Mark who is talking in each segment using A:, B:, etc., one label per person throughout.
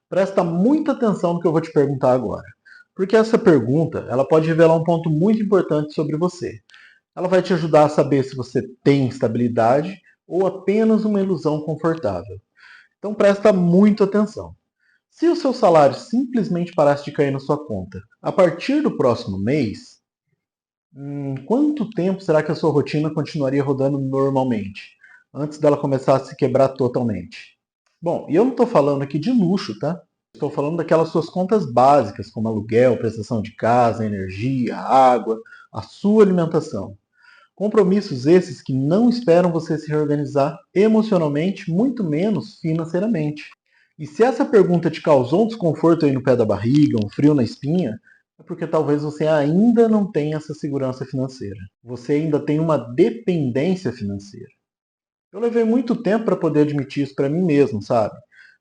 A: Presta muita atenção no que eu vou te perguntar agora, porque essa pergunta ela pode revelar um ponto muito importante sobre você. Ela vai te ajudar a saber se você tem estabilidade ou apenas uma ilusão confortável. Então presta muito atenção. Se o seu salário simplesmente parasse de cair na sua conta a partir do próximo mês, quanto tempo será que a sua rotina continuaria rodando normalmente, antes dela começar a se quebrar totalmente? Bom, e eu não estou falando aqui de luxo, tá? Estou falando daquelas suas contas básicas, como aluguel, prestação de casa, energia, água, a sua alimentação. Compromissos esses que não esperam você se reorganizar emocionalmente, muito menos financeiramente. E se essa pergunta te causou um desconforto aí no pé da barriga, um frio na espinha, é porque talvez você ainda não tenha essa segurança financeira. Você ainda tem uma dependência financeira. Eu levei muito tempo para poder admitir isso para mim mesmo, sabe?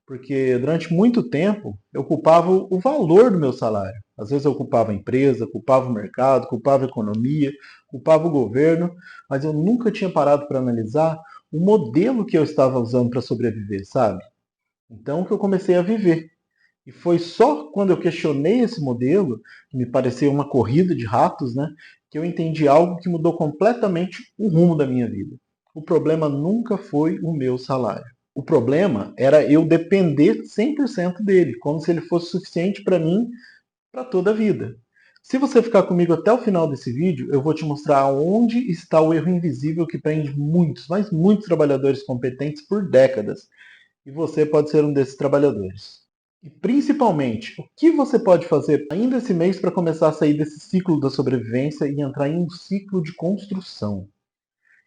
A: Porque durante muito tempo eu culpava o valor do meu salário. Às vezes eu culpava a empresa, culpava o mercado, culpava a economia, culpava o governo, mas eu nunca tinha parado para analisar o modelo que eu estava usando para sobreviver, sabe? Então que eu comecei a viver. E foi só quando eu questionei esse modelo, que me parecia uma corrida de ratos, né, que eu entendi algo que mudou completamente o rumo da minha vida. O problema nunca foi o meu salário. O problema era eu depender 100% dele, como se ele fosse suficiente para mim para toda a vida. Se você ficar comigo até o final desse vídeo, eu vou te mostrar onde está o erro invisível que prende muitos, mas muitos trabalhadores competentes por décadas. E você pode ser um desses trabalhadores. E principalmente, o que você pode fazer ainda esse mês para começar a sair desse ciclo da sobrevivência e entrar em um ciclo de construção?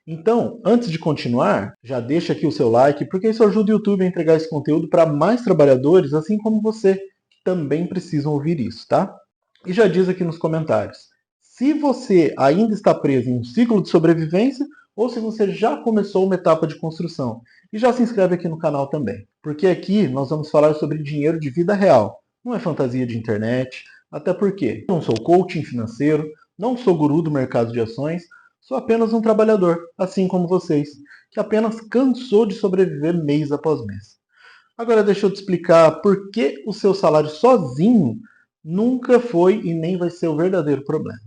A: Então, antes de continuar, já deixa aqui o seu like, porque isso ajuda o YouTube a entregar esse conteúdo para mais trabalhadores, assim como você, que também precisam ouvir isso, tá? E já diz aqui nos comentários, se você ainda está preso em um ciclo de sobrevivência ou se você já começou uma etapa de construção. E já se inscreve aqui no canal também, porque aqui nós vamos falar sobre dinheiro de vida real, não é fantasia de internet, até porque não sou coaching financeiro, não sou guru do mercado de ações, sou apenas um trabalhador, assim como vocês, que apenas cansou de sobreviver mês após mês. Agora deixa eu te explicar por que o seu salário sozinho nunca foi e nem vai ser o verdadeiro problema.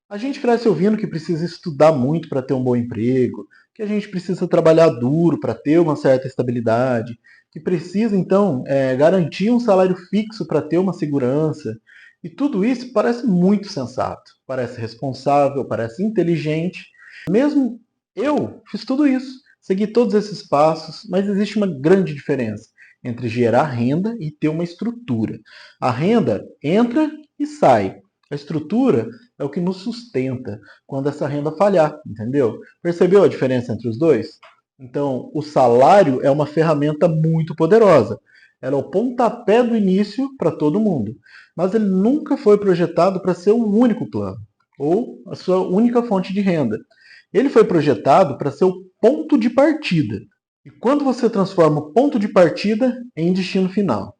A: A gente cresce ouvindo que precisa estudar muito para ter um bom emprego, que a gente precisa trabalhar duro para ter uma certa estabilidade, que precisa então garantir um salário fixo para ter uma segurança. E tudo isso parece muito sensato, parece responsável, parece inteligente. Mesmo eu fiz tudo isso, segui todos esses passos, mas existe uma grande diferença entre gerar renda e ter uma estrutura. A renda entra e sai. A estrutura é o que nos sustenta quando essa renda falhar, entendeu? Percebeu a diferença entre os dois? Então, o salário é uma ferramenta muito poderosa. Ela é o pontapé do início para todo mundo. Mas ele nunca foi projetado para ser o único plano ou a sua única fonte de renda. Ele foi projetado para ser o ponto de partida. E quando você transforma o ponto de partida em destino final,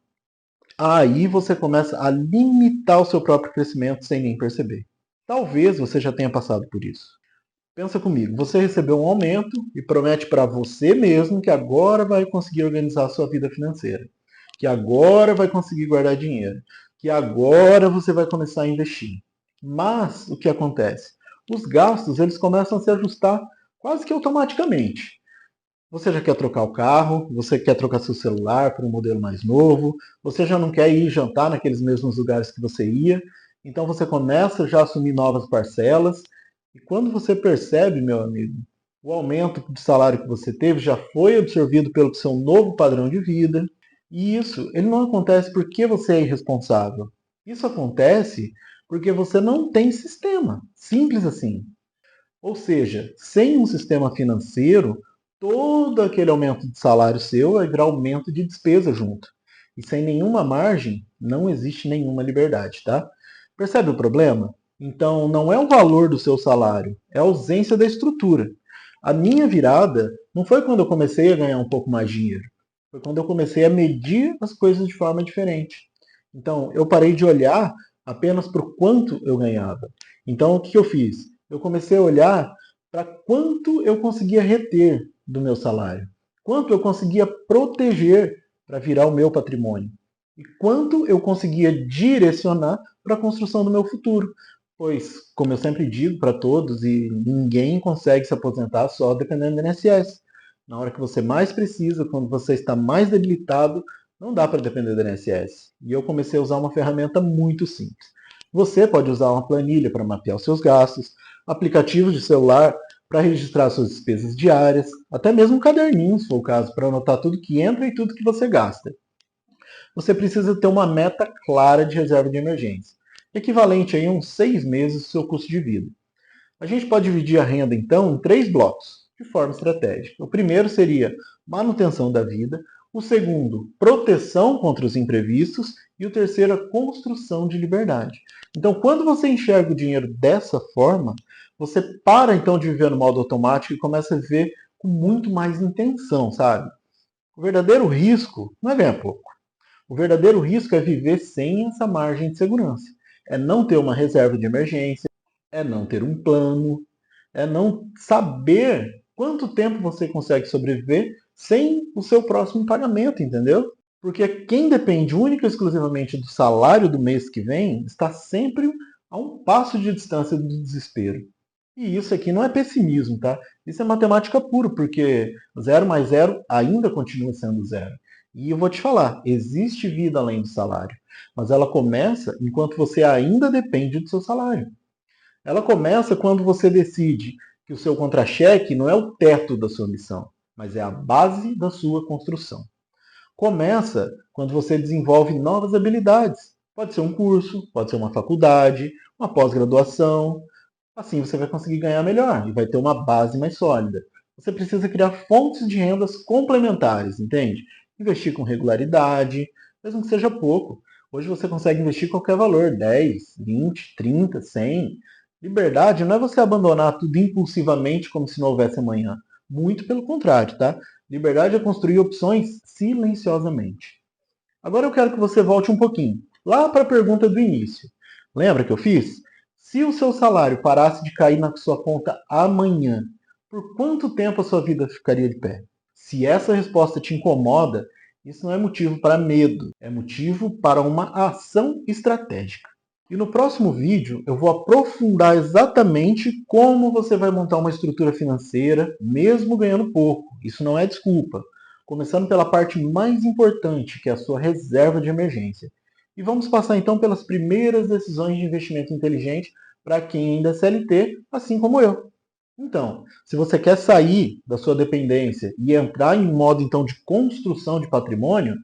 A: aí você começa a limitar o seu próprio crescimento sem nem perceber. Talvez você já tenha passado por isso. Pensa comigo, você recebeu um aumento e promete para você mesmo que agora vai conseguir organizar a sua vida financeira, que agora vai conseguir guardar dinheiro, que agora você vai começar a investir. Mas o que acontece? Os gastos eles começam a se ajustar quase que automaticamente. Você já quer trocar o carro, você quer trocar seu celular para um modelo mais novo, você já não quer ir jantar naqueles mesmos lugares que você ia, então você começa já a assumir novas parcelas, e quando você percebe, meu amigo, o aumento de salário que você teve já foi absorvido pelo seu novo padrão de vida, e isso ele não acontece porque você é irresponsável. Isso acontece porque você não tem sistema, simples assim. Ou seja, sem um sistema financeiro, todo aquele aumento de salário seu vai virar aumento de despesa junto. E sem nenhuma margem, não existe nenhuma liberdade, tá? Percebe o problema? Então, não é o valor do seu salário, é a ausência da estrutura. A minha virada não foi quando eu comecei a ganhar um pouco mais de dinheiro. Foi quando eu comecei a medir as coisas de forma diferente. Então, eu parei de olhar apenas para o quanto eu ganhava. Então, o que eu fiz? Eu comecei a olhar para quanto eu conseguia reter do meu salário, quanto eu conseguia proteger para virar o meu patrimônio. e quanto eu conseguia direcionar para a construção do meu futuro. Pois, como eu sempre digo para todos, e ninguém consegue se aposentar só dependendo do INSS. Na hora que você mais precisa, quando você está mais debilitado, não dá para depender do INSS. E eu comecei a usar uma ferramenta muito simples. Você pode usar uma planilha para mapear os seus gastos, aplicativos de celular para registrar suas despesas diárias, até mesmo um caderninho, se for o caso, para anotar tudo que entra e tudo que você gasta. Você precisa ter uma meta clara de reserva de emergência, equivalente a uns 6 meses do seu custo de vida. A gente pode dividir a renda, então, em 3 blocos, de forma estratégica. O primeiro seria manutenção da vida, o segundo, proteção contra os imprevistos, e o terceiro, a construção de liberdade. Então, quando você enxerga o dinheiro dessa forma, você para então de viver no modo automático e começa a viver com muito mais intenção, sabe? O verdadeiro risco não é ganhar pouco. O verdadeiro risco é viver sem essa margem de segurança. É não ter uma reserva de emergência, é não ter um plano, é não saber quanto tempo você consegue sobreviver sem o seu próximo pagamento, entendeu? Porque quem depende única e exclusivamente do salário do mês que vem está sempre a um passo de distância do desespero. E isso aqui não é pessimismo, tá? Isso é matemática pura, porque 0 mais 0 ainda continua sendo 0. E eu vou te falar, existe vida além do salário, mas ela começa enquanto você ainda depende do seu salário. Ela começa quando você decide que o seu contra-cheque não é o teto da sua missão, mas é a base da sua construção. Começa quando você desenvolve novas habilidades. Pode ser um curso, pode ser uma faculdade, uma pós-graduação. Assim você vai conseguir ganhar melhor e vai ter uma base mais sólida. Você precisa criar fontes de rendas complementares, entende? Investir com regularidade, mesmo que seja pouco. Hoje você consegue investir qualquer valor, 10, 20, 30, 100. Liberdade não é você abandonar tudo impulsivamente como se não houvesse amanhã. Muito pelo contrário, tá? Liberdade é construir opções silenciosamente. Agora eu quero que você volte um pouquinho, lá para a pergunta do início. Lembra que eu fiz? Se o seu salário parasse de cair na sua conta amanhã, por quanto tempo a sua vida ficaria de pé? Se essa resposta te incomoda, isso não é motivo para medo, é motivo para uma ação estratégica. E no próximo vídeo eu vou aprofundar exatamente como você vai montar uma estrutura financeira, mesmo ganhando pouco. Isso não é desculpa. Começando pela parte mais importante, que é a sua reserva de emergência. E vamos passar então pelas primeiras decisões de investimento inteligente para quem ainda é CLT, assim como eu. Então, se você quer sair da sua dependência e entrar em modo então de construção de patrimônio,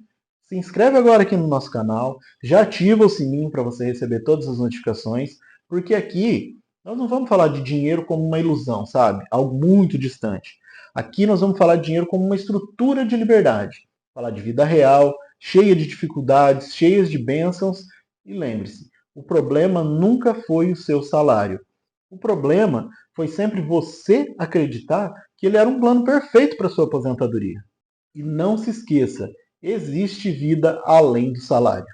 A: se inscreve agora aqui no nosso canal, já ativa o sininho para você receber todas as notificações, porque aqui nós não vamos falar de dinheiro como uma ilusão, sabe? Algo muito distante. Aqui nós vamos falar de dinheiro como uma estrutura de liberdade, falar de vida real, cheia de dificuldades, cheias de bênçãos. E lembre-se, o problema nunca foi o seu salário. O problema foi sempre você acreditar que ele era um plano perfeito para sua aposentadoria. E não se esqueça, existe vida além do salário.